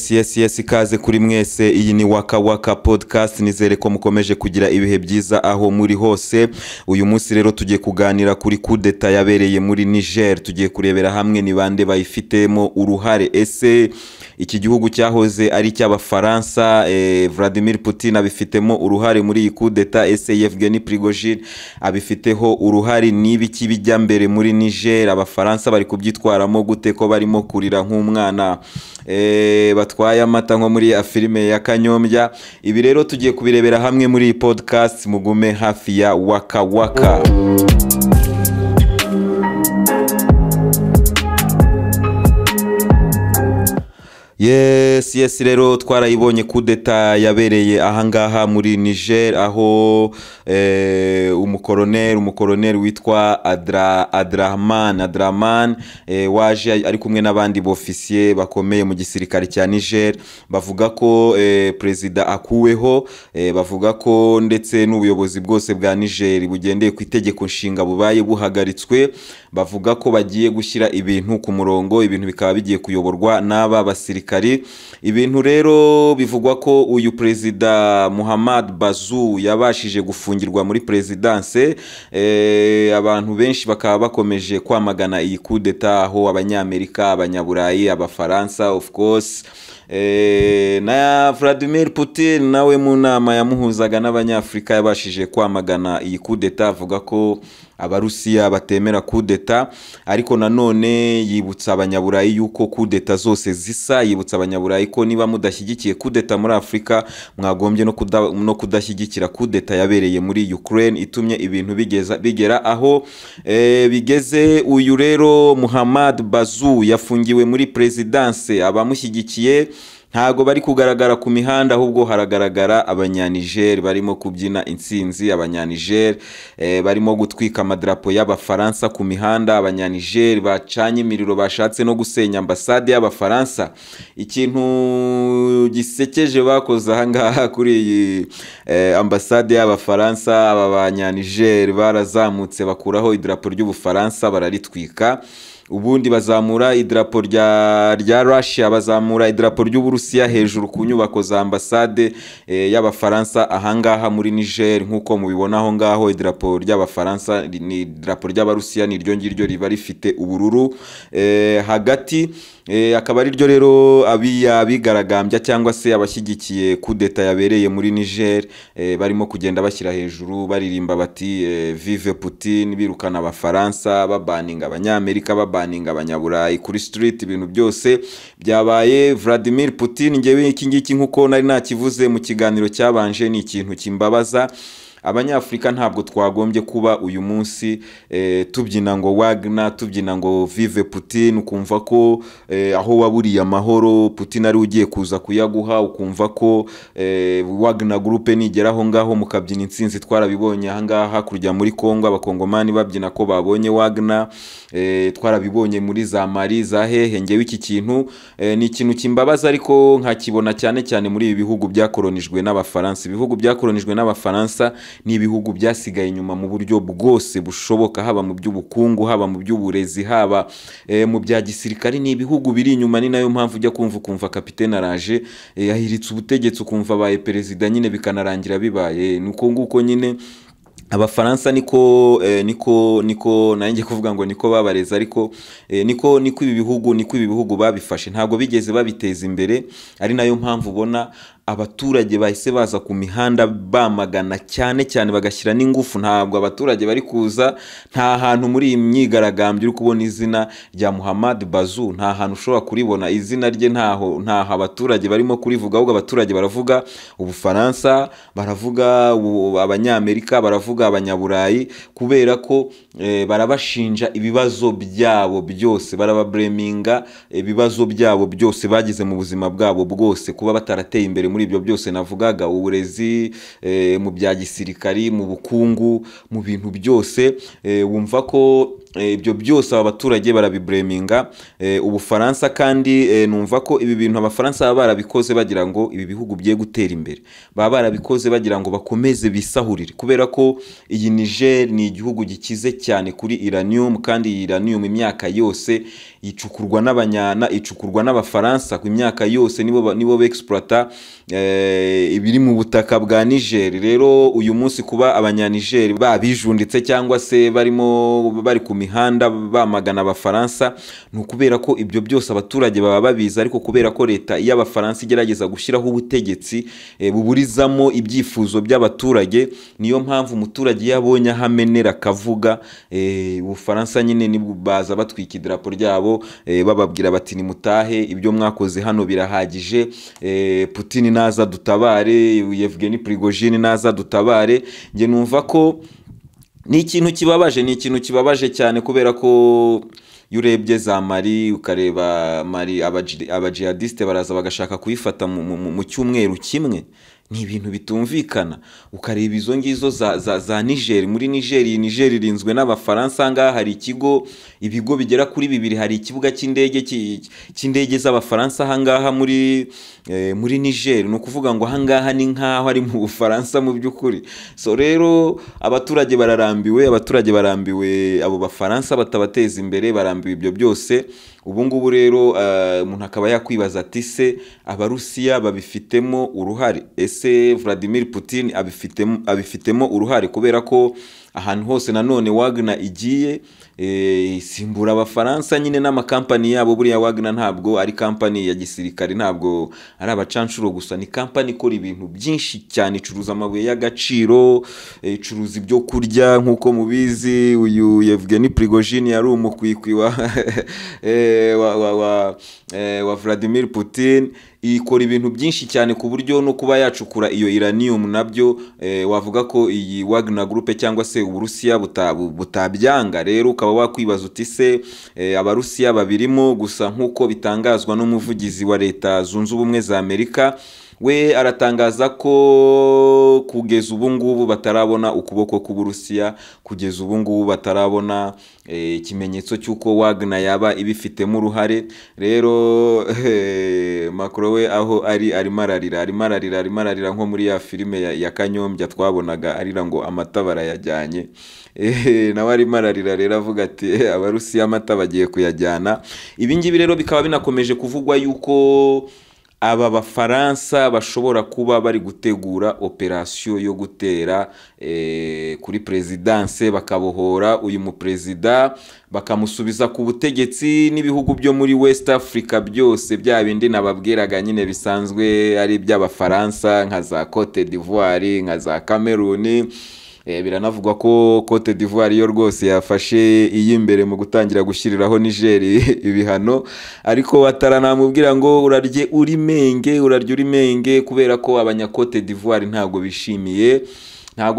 Yes, ikaze kuri mwese. Iyi ni Waka Waka podcast. Nizere ko mukomeje kugira ibihe byiza aho muri hose. Uyu munsi rero tugiye kuganira kuri coup d'etat yabereye muri Niger. Tugiye kurebera hamwe ni bande bayifitemo uruhare. Ese iki gihugu cyahoze ari cy'Abafaransa, Vladimir Putin abifitemo uruhare muri iyi coup d'etat? Ese Yevgeny Prigozhin abifiteho uruhare? N'ibiki bijya mbere muri Niger? Abafaransa bari kubyitwaramo gute ko barimo kurira nk'umwana batwaye amata nko muri ya filime ya Kanyombya? Ibi rero tugiye kubirebera hamwe muri iyi podcast. Mugume hafi ya Waka Waka. Yes, rero twarayibonye coup d'etat yabereye ahangaha muri Niger, aho umukoloneli witwa Adraman waje ari kumwe n'abandi bofisiye bakomeye mu gisirikare cya Niger. Bavuga ko perezida akuweho, bavuga ko ndetse n'ubuyobozi bwose bwa Niger bugendeye ku itegeko nshinga bubaye buhagaritswe. Bavuga ko bagiye gushyira ibintu ku murongo, ibintu bikaba bigiye kuyoborwa n'aba basirikare. Ibintu rero bivugwa ko uyu perezida Mohamed Bazoum yabashije gufungirwa muri presidence. Abantu benshi bakaba bakomeje kwamagana iyi coup d'etat, aho Abanyamerika, Abanyaburayi, Abafaransa of course, na Vladimir Putin nawe mu nama yamuhuzaga n'Abanyafrika yabashije kwamagana iyi coup d'etat, avuga ko Abarusiya batemera coup d'etat. Ariko nanone yibutsa Abanyaburayi yuko coup d'etat zose zisa. Yibutsa Abanyaburayi ko niba mudashyigikiye coup d'etat muri Afrika, mwagombye no kudashyigikira coup d'etat yabereye muri Ukraine, itumye ibintu bigera aho bigeze. Uyu rero Mohamed Bazoum yafungiwe muri presidence. Abamushyigikiye ntago bari kugaragara ku mihanda, ahubwo haragaragara Abanyaniger barimo kubyina intsinzi. Abanyaniger barimo gutwika amadrapo y'Abafaransa ku mihanda. Abanyaniger bacanye imiriro, bashatse no gusenya ambasade y'Abafaransa. Ikintu gisekeje bakoze ahangaha kuri iyi ambasade y'Abafaransa, aba Banyaniger barazamutse bakuraho idrapo ry'Ubufaransa bararitwika. Ubundi bazamura idrapo rya Russia, bazamura idrapo ry'Uburusiya hejuru ku nyubako za ambasade y'Abafaransa ahangaha muri Niger. Nkuko mubibona aho ngaho, idrapo ry'Abafaransa ni idrapo ry'Abarusiya, ni ryo ngiryo riba rifite ubururu hagati. Akaba ari ryo rero abigaragambya cyangwa se abashyigikiye coup d'etat yabereye muri Niger barimo kugenda bashyira hejuru, baririmba bati vive Putin, birukana Abafaransa, babaninga Abanyamerika, babaninga Abanyaburayi kuri street. Ibintu byose byabaye Vladimir Putin. Ngewe iki ngiki nkuko nari nakivuze mu kiganiro cyabanje, ni ikintu kimbabaza. Abanyafrika ntabwo twagombye kuba uyu munsi tubyina ngo Wagner, tubyina ngo vive Putin, ukumva ko aho waburiye amahoro Putin ari ugiye kuza kuyaguha, ukumva ko Wagner group nigeraho ngaho mukabyina intsinzi. Twarabibonye ahangaha kurya muri Kongo, Abakongomani babyina ko babonye Wagner. Twarabibonye muri za Mali, za hehe. Ngewe iki kintu ni ikintu kimbabaza, ariko nkakibona cyane muri ibi bihugu byakolonijwe n'Abafaransa. Ibihugu byakolonijwe n'Abafaransa ni ibihugu byasigaye inyuma mu buryo bwose bushoboka, haba mu by'ubukungu, haba mu by'uburezi, haba mu bya gisirikare. Ni ibihugu biri inyuma. Ni nayo mpamvu ujya kumva kapitene araje yahiritse ubutegetsi, ukumva abaye perezida, nyine bikanarangira bibaye nuko nguko. Nyine Abafaransa niko nanjye kuvuga ngo niko babareza, ariko niko ibi bihugu babifashe. Ntabwo bigeze babiteza imbere. Ari nayo mpamvu ubona abaturage bahise baza ku mihanda bamagana cyane bagashyira n'ingufu. Ntabwo abaturage bari kuza, nta hantu muri iyi myigaragambyo uri kubona izina rya Mohamed Bazoum. Nta hantu ushobora kuribona izina rye, ntaho abaturage barimo kurivuga. Ahubwo abaturage baravuga Ubufaransa, baravuga Abanyamerika, baravuga Abanyaburayi, kubera ko barabashinja ibibazo byabo byose, barababreminga ibibazo byabo byose bagize mu buzima bwabo bwose, kuba batarateye imbere muri ibyo byose navugaga: uburezi, mu bya gisirikari, mu bukungu, mu bintu byose. Wumva ko ibyo byose aba baturage barabibreminga Ubufaransa, kandi numva ko ibi bintu Abafaransa baba barabikoze bagira ngo ibi bihugu bye gutera imbere, baba barabikoze bagira ngo bakomeze bisahurire, kubera ko iyi Niger ni igihugu gikize cyane kuri uranium, kandi iyi uranium imyaka yose icukurwa icukurwa n'Abafaransa, ku imyaka yose nibo bexploita ibiri mu butaka bwa Niger. Rero uyu munsi kuba Abanya-Niger babijunditse cyangwa se bari ku mihanda bamagana Abafaransa, ni ukubera ko ibyo byose abaturage baba babizi, ariko kubera ko leta y'Abafaransa igerageza gushyiraho ubutegetsi buburizamo ibyifuzo by'abaturage, niyo mpamvu umuturage yabonye ahamenera akavuga, Ubufaransa nyine baza batwika idarapo ryabo, bababwira bati nimutahe, ibyo mwakoze hano birahagije, Putin naza dutabare, Yevgeny Prigozhin naza dutabare. Nge numva ko ni ikintu kibabaje cyane, kubera ko iyo urebye za Mali, ukareba Mali, abajihadiste baraza bagashaka kuyifata mu cyumweru kimwe, ni ibintu bitumvikana. Ukareba izo ngizo za Niger, muri Niger irinzwe n'Abafaransa. Ngaha hari ibigo bigera kuri 2, hari ikibuga cy'indege z'Abafaransa ahangaha muri Niger. Ni ukuvuga ngo ahangaha ni nkaho ari mu Bufaransa mu by'ukuri. So rero abaturage bararambiwe abo Bafaransa batabateza imbere, barambiwe ibyo byose. Ubu ngubu rero umuntu akaba yakwibaza ati se Abarusiya babifitemo uruhare? Ese Vladimir Putin abifitemo uruhare? Kubera ko ahantu hose nanone Wagner igiye isimbura Abafaransa nyine n'amakampani yabo. Buriya Wagner ntabwo ari kampani ya gisirikare, ntabwo ari abacanshuro gusa, ni kampani ikora ibintu byinshi cyane, icuruza amabuye y'agaciro, icuruza ibyo kurya. Nk'uko mubizi, uyu Yevgeny Prigozhin yari umukwikwi wa Vladimir Putin, ikora ibintu byinshi cyane ku buryo no kuba yacukura iyo uranium nabyo wavuga ko iyi Wagner Group cyangwa se Uburusiya butabyanga. Rero ukaba wakwibaza uti se Abarusiya babirimo? Gusa nk'uko bitangazwa n'umuvugizi wa Leta Zunze Ubumwe za Amerika, we aratangaza ko kugeza ubu ngubu batarabona ukuboko k'Uburusiya, kugeza ubu ngubu batarabona ikimenyetso cy'uko Wagner yaba ibifitemo uruhare. Rero Macron we aho arimo ararira nko muri ya filime ya Kanyombya twabonaga arira ngo amata barayajyanye. Nawe arimo ararira rero avuga ati Abarusiya amata bagiye kuyajyana. Ibi ngibi rero bikaba binakomeje kuvugwa yuko aba Bafaransa bashobora kuba bari gutegura operasiyo yo gutera kuri presidence, bakabohora uyu muperezida bakamusubiza ku butegetsi, n'ibihugu byo muri West Africa byose bya bindi nababwiraga nyine bisanzwe ari by'Abafaransa, nka za Cote d'Ivoire, nka za Cameroon. Biranavugwa ko Cote d'Ivoire yo rwose yafashe iyimbere mu gutangira gushyiriraho Niger ibihano, ariko bataranamubwira ngo urarye uri menge, kubera ko abanya Cote d'Ivoire ntabwo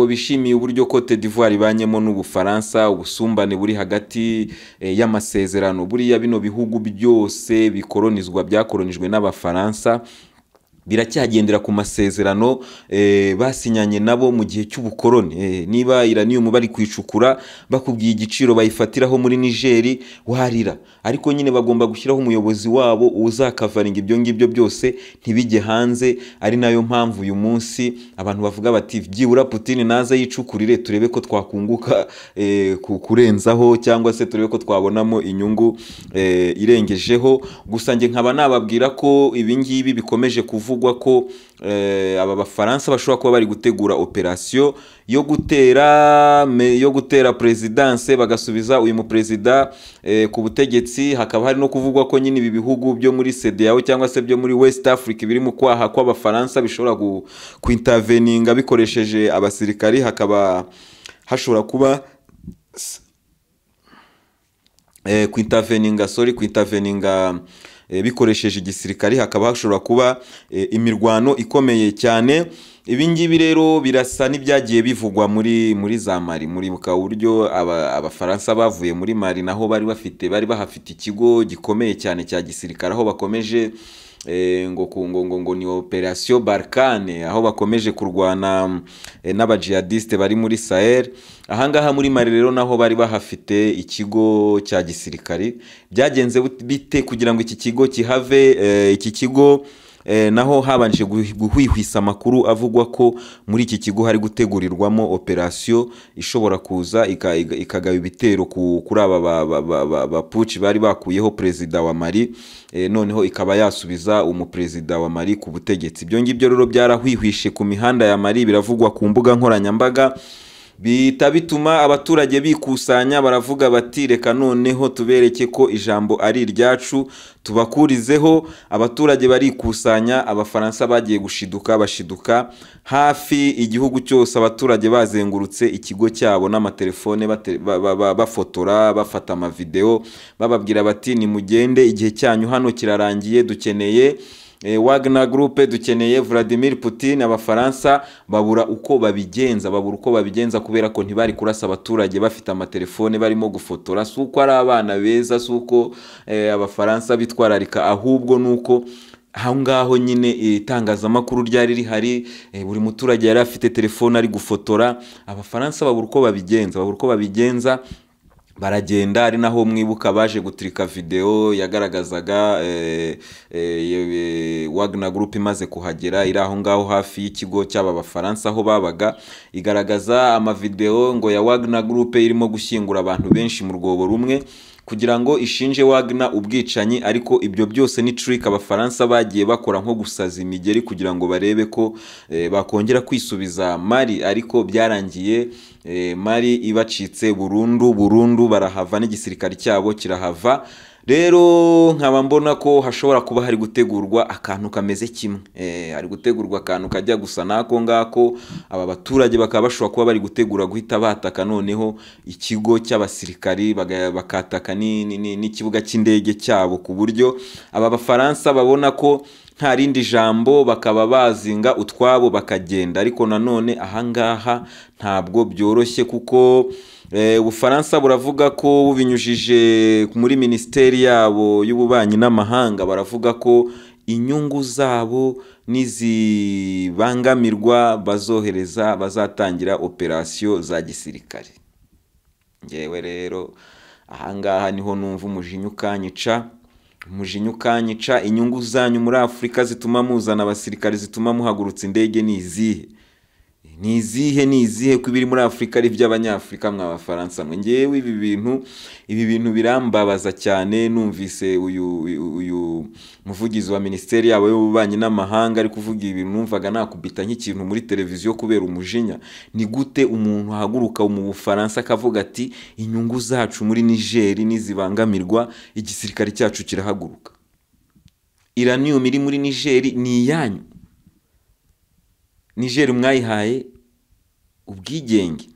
bishimiye uburyo Cote d'Ivoire ibanyemo n'Ubufaransa, ubusumbane buri hagati y'amasezerano. Buriya bino bihugu byose byakoronijwe n'Abafaransa biracyagendera ku masezerano basinyanye nabo mu gihe cy'ubukoroni. Niba uranium bari kwicukura bakubwiye igiciro bayifatiraho muri Niger, warira, ariko nyine bagomba gushyiraho umuyobozi wabo uzakavaringa ibyo ngibyo byose ntibijye hanze. Ari nayo mpamvu uyu munsi abantu bavuga bati byibura Putin naza yicukurire turebe ko twakunguka kurenzaho, cyangwa se turebe ko twabonamo inyungu irengejeho. Gusa nge nkaba nababwira ko ibi ngibi bikomeje kuvugwa ko aba Bafaransa bashobora kuba bari gutegura operasiyo yo gutera presidence, bagasubiza uyu muperezida ku butegetsi. Hakaba hari no kuvugwa ko nyine ibi bihugu byo muri CEDEAO cyangwa se byo muri West Africa biri mu kwaha kw'Abafaransa bishobora kuinterveninga bikoresheje abasirikari. Hakaba hashobora kuba kuinterveninga bikoresheje igisirikari, hakaba hashobora kuba imirwano ikomeye cyane. Ibi ngibi rero birasa n'ibyagiye bivugwa muri za Mali. Muribuka uburyo Abafaransa bavuye muri Mali naho bari bahafite ikigo gikomeye cyane cya gisirikare, aho bakomeje ngo ni operation Barkhane, aho bakomeje kurwana n'abajihadiste bari muri Sahel. Ahangaha muri Mali rero naho bari bahafite ikigo cya gisirikari. Byagenze bite kugira ngo iki kigo kihave? Iki kigo naho habanje guhwihwisa amakuru avugwa ko muri iki kigo hari gutegurirwamo operation ishobora kuza ikagaba ibitero kuri aba bapuci bari bakuyeho perezida wa Mali, noneho ikaba yasubiza umuperezida wa Mali ku butegetsi. Ibyo ngibyo rero byarahwihwishe ku mihanda ya Mali, biravugwa ku mbuga nkoranyambaga, bita bituma abaturage bikusanya, baravuga bati reka noneho tubereke ko ijambo ari iryacu, tubakurizeho. Abaturage barikusanya, abafaransa bagiye bashiduka hafi igihugu cyose, abaturage bazengurutse ikigo cyabo n'amatelefone bafotora, bafata amavideo, bababwira bati nimugende, igihe cyanyu hano kirarangiye, dukeneye Wagner Group, dukeneye Vladimir Putin. Abafaransa babura uko babigenza kubera ko ntibari kurasa abaturage bafite amatelefone barimo gufotora. Suko ari abana beza, suko abafaransa bitwararika, ahubwo nuko aho ngaho nyine itangazamakuru ryari rihari, buri muturage yari afite telefone ari gufotora. Abafaransa babura uko babigenza, baragenda. Ari naho mwibuka baje gutrika video yagaragazaga Wagner Group imaze kuhagera, iri aho ngaho hafi y'ikigo cy'aba bafaransa aho babaga, igaragaza amavideo ngo ya Wagner Group irimo gushyingura abantu benshi mu rwobo rumwe kugira ngo ishinje Wagner ubwicanyi. Ariko ibyo byose ni trick abafaransa bagiye bakora nko gusaza imigeri kugira ngo barebe ko bakongera kwisubiza Mali, ariko byarangiye Mali ibacitse burundu, barahava n'igisirikare cyabo kirahava. Rero nkaba mbona ko hashobora kuba hari gutegurwa akantu kameze kimwe, hari gutegurwa akantu kajya gusa nako ngako. Aba baturage bakaba bashobora kuba bari gutegura guhita bataka noneho ikigo cy'abasirikari, bakataka n'ikibuga cy'indege cyabo, ku buryo aba bafaransa babona ko nta rindi jambo, bakaba bazinga utwabo bakagenda. Ariko nanone ahangaha ntabwo byoroshye, kuko Ubufaransa buravuga ko bubinyujije muri ministeri yabo y'ububanyi n'amahanga, baravuga ko inyungu zabo nizibangamirwa bazatangira operasiyo za gisirikare. Ngewe rero ahangaha niho numva umujinya ukanyica. Inyungu zanyu muri Afurika zituma muzana abasirikare, zituma muhagurutsa indege ni izihe ko ibiri muri Afurika ari by'abanyafurika mw'abafaransa mwe? Ngewe ibi bintu birambabaza cyane. Numvise uyu muvugizi wa ministeri yabo y'ububanyi n'amahanga ari kuvuga ibintu numvaga nakubita nk'ikintu muri televiziyo kubera umujinya. Ni gute umuntu ahaguruka mu Bufaransa akavuga ati inyungu zacu muri Niger nizibangamirwa igisirikare cyacu kirahaguruka? Uranium iri muri Niger ni iyanyu. Niger mwayihaye ubwigenge,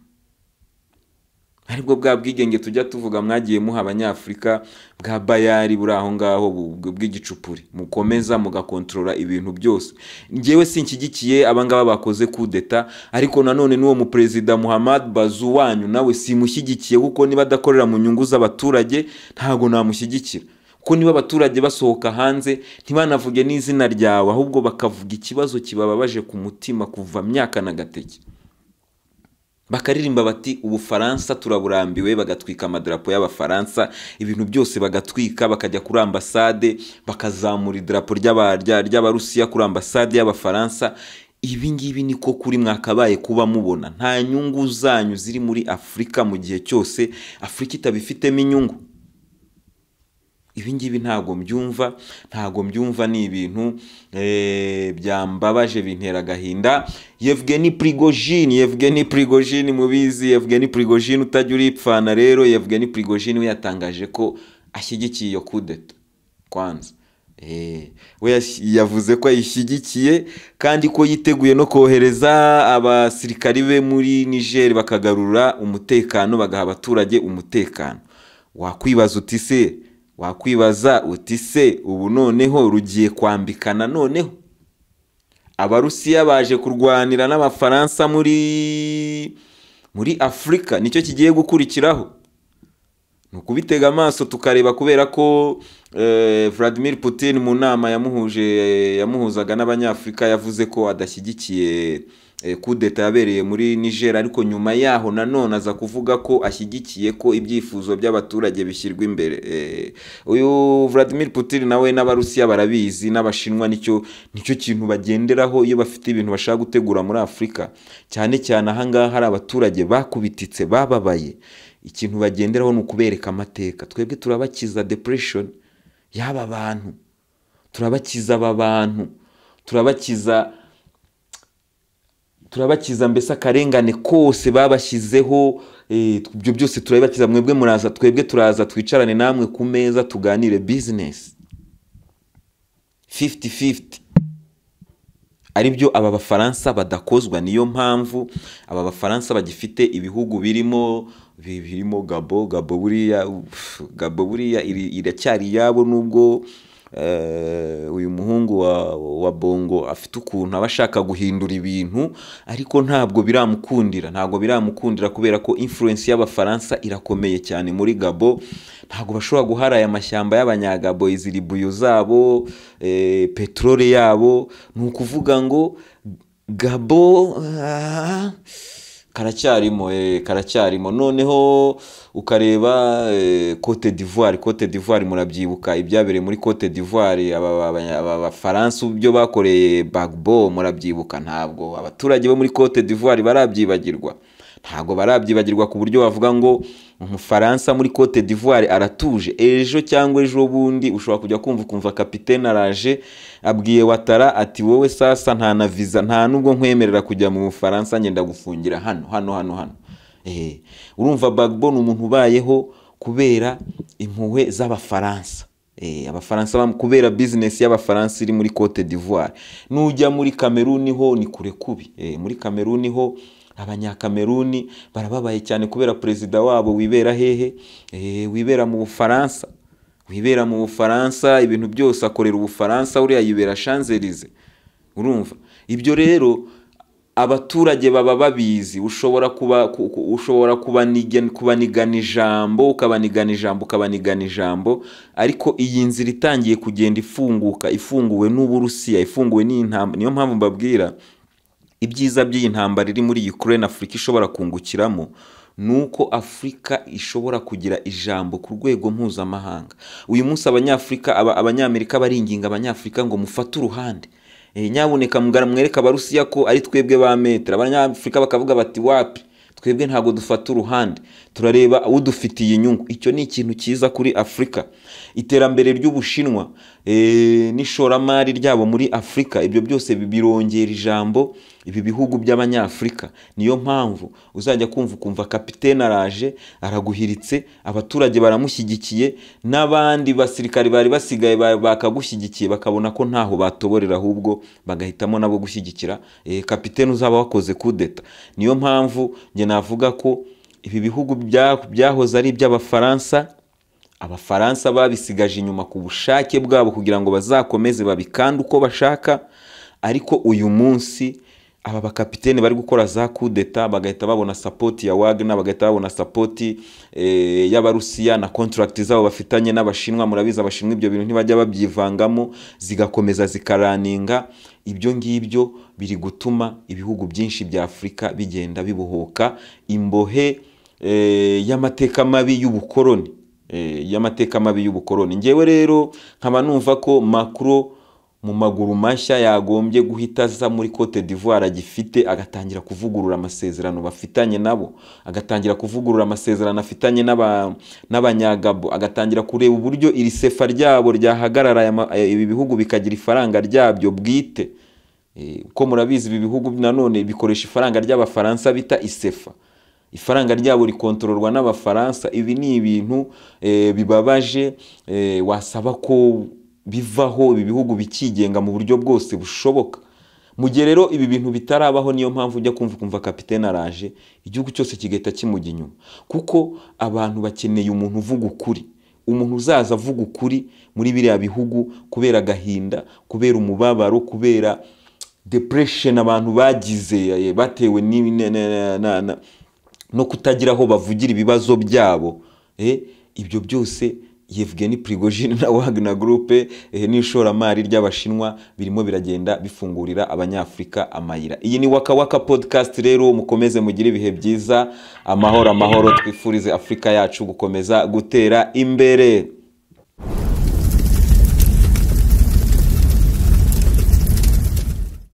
aribwo bwa bwigenge tujya tuvuga mwagiye muha abanyafurika bwa bayari buri aho ngaho bw'igicupuri, mukomeza mugakontrola ibintu byose. Ngewe sinshyigikiye abangaba bakoze kudeta, ariko nanone n'uwo mu president Mohamed Bazoum wanyu nawe simushyigikiye, kuko niba adakorera mu nyungu z'abaturage ntago namushyigikira. Ko niba abaturage basohoka hanze ntibanavuge n'izina ryawe, ahubwo bakavuga ikibazo kibababaje ku mutima kuva myaka na gateke, bakaririmba bati Ubufaransa turaburambiwe, bagatwika amadarapo y'abafaransa, ibintu byose bagatwika, bakajya kuri ambasade bakazamura idarapo ry'Abarusiya kuri ambasade y'Abafaransa. Ibi ngibi niko kuri mwakabaye kuba mubona. Nta nyungu zanyu ziri muri Afurika mu gihe cyose Afurika itabifitemo inyungu. Ibi ngibi ntago mbyumva, ni ibintu byambabaje, bintera agahinda. Yevgeny Prigozhin mubizi, Yevgeny Prigozhin utajya uripfana. Rero Yevgeny Prigozhin we yatangaje ko ashyigikiye iyo kudeta kwanza. We yavuze ko ayishyigikiye kandi ko yiteguye no kohereza abasirikari be muri Niger bakagarura umutekano, bagaha abaturage umutekano. Wakwibaza uti se ubu noneho rugiye kwambikana? Noneho Abarusiya baje kurwanira n'Abafaransa muri Afurika, nicyo kigiye gukurikiraho. kubitega amaso tukareba, kubera ko Vladimir Putin mu nama yamuhuzaga n'abanyafurika yavuze ko adashyigikiye kudeta yabereye muri Niger, ariko nyuma yaho nanone aza kuvuga ko ashyigikiye ko ibyifuzo by'abaturage bishyirwa imbere. Uyu Vladimir Putin nawe n'Abarusiya barabizi, n'Abashinwa nicyo kintu bagenderaho iyo bafite ibintu bashaka gutegura muri Afurika, cyane cyane ahangaha hari abaturage bakubititse bababaye. Ikintu bagenderaho ni ukubereka amateka. Twebwe turabakiza depression y'aba bantu, turabakiza aba bantu, turabakiza mbese akarengane kose babashyizeho. Ibyo byose turabibakiza. Mwebwe muraza, twebwe turaza twicarane namwe ku meza tuganire business 50-50. Aribyo aba Bafaransa badakozwa. Niyo mpamvu aba Bafaransa bagifite ibihugu birimo Gabo buriya iracyari yabo, nubwo uyu muhungu wa Bongo afite ukuntu abashaka guhindura ibintu, ariko ntabwo biramukundira kubera ko influence y'Abafaransa irakomeye cyane muri Gabo. Ntabwo bashobora guharaya amashyamba y'Abanyagabo, iziribuyo zabo, petrole yabo. Ni ukuvuga ngo Gabo karacyarimo. Noneho ukareba Cote d'Ivoire murabyibuka ibyabereye muri Cote d'Ivoire, aba Bafaransa byo bakoreye Gbagbo murabyibuka. Ntabwo abaturage bo muri Cote d'Ivoire barabyibagirwa, ku buryo bavuga ngo Umufaransa muri Cote d'Ivoire aratuje. Ejo cyangwa ejo bundi ushobora kujya kumva kapitene araje abwiye Ouattara ati wowe sasa nta na visa, nta nubwo nkwemerera kujya mu Bufaransa, ngenda gufungira hano. Urumva Gbagbo ni umuntu ubayeho kubera impuhwe z'Abafaransa. Abafaransa kubera business y'Abafaransa iri muri Cote d'Ivoire. Nujya muri Cameroon ho ni kure kubi. Muri Cameroon ho Abanyakameruni barababaye cyane kubera perezida wabo wibera hehe, wibera mu Bufaransa, ibintu byose akorera Ubufaransa, uriya yibera Champs-Élysées. Urumva ibyo rero abaturage baba babizi. Ushobora kubanigana ijambo, ariko iyi nzira itangiye kugenda ifunguwe n'Uburusiya, ifunguwe n'intambara. Niyo mpamvu mbabwira ibyiza by'iyi ntambara iri muri Ukraine Afurika ishobora kungukiramo, nuko Afurika ishobora kugira ijambo ku rwego mpuzamahanga. Uyu munsi Abanyamerika baringinga Abanyafurika ngo mufate uruhande. Nyabuneka mwereka Abarusiya ko ari twebwe ba metre. Abanyafurika bakavuga bati wapi, twebwe ntago dufata uruhande, turareba udufitiye inyungu. Icyo ni ikintu cyiza kuri Afurika. Iterambere ry'Ubushinwa n'ishoramari ryabo muri Afurika, ibyo byose birongera ijambo ibi bihugu by'Abanyafurika. Niyo mpamvu uzajya kumva kapitene araje araguhiritse, abaturage baramushyigikiye, n'abandi basirikari bari basigaye bakagushyigikiye bakabona ko ntaho batoborera, ahubwo bagahitamo nabo gushyigikira kapitene uzaba wakoze kudeta. Niyo mpamvu nge navuga ko ibi bihugu byahoze ari iby'Abafaransa, Abafaransa babisigaje inyuma ku bushake bwabo kugira ngo bazakomeze babikande uko bashaka. Ariko uyu munsi aba bakapitene bari gukora za kudeta bagahita babona support ya Wagner, bagahita babona support y'Abarusiya na contract zabo bafitanye n'Abashinwa. Murabiza Abashinwa ibyo bintu ntibajya babyivangamo, zigakomeza zikaraninga. Ibyo ngibyo biri gutuma ibihugu byinshi bya Afurika bigenda bibohoka imbohe y'amateka mabi y'ubukoloni. Ngewe rero nkaba numva ko Macron mu maguru mashya yagombye guhita aza muri Cote d'Ivoire agifite, agatangira kuvugurura amasezerano bafitanye nabo, agatangira kuvugurura amasezerano afitanye n'Abanyagabo, agatangira kureba uburyo iri sefa ryabo ryahagarara, ibi bihugu bikagira ifaranga ryabyo bwite. Uko murabizi ibi bihugu nanone bikoresha ifaranga ry'Abafaransa bita isefa. Ifaranga ryabo rikontororwa n'Abafaransa. Ibi ni ibintu bibabaje, wasaba ko bivaho, ibi bihugu bikigenga mu buryo bwose bushoboka. Mu gihe rero ibi bintu bitarabaho, niyo mpamvu ujya kumva kapitene araje, igihugu cyose kigahita kimujya inyuma, kuko abantu bakeneye umuntu uvuga ukuri, umuntu uzaza avuga ukuri muri biriya bihugu, kubera agahinda, kubera umubabaro, kubera depression abantu bagize batewe no kutagira aho bavugira ibibazo byabo. ibyo byose Yevgeny Prigozhin na Wagner Group n'ishoramari ry'Abashinwa birimo biragenda bifungurira Abanyafrika amayira. Iyi ni Waka Waka podcast rero, mukomeze mugire ibihe byiza, amahoro twifurize Afrika yacu gukomeza gutera imbere.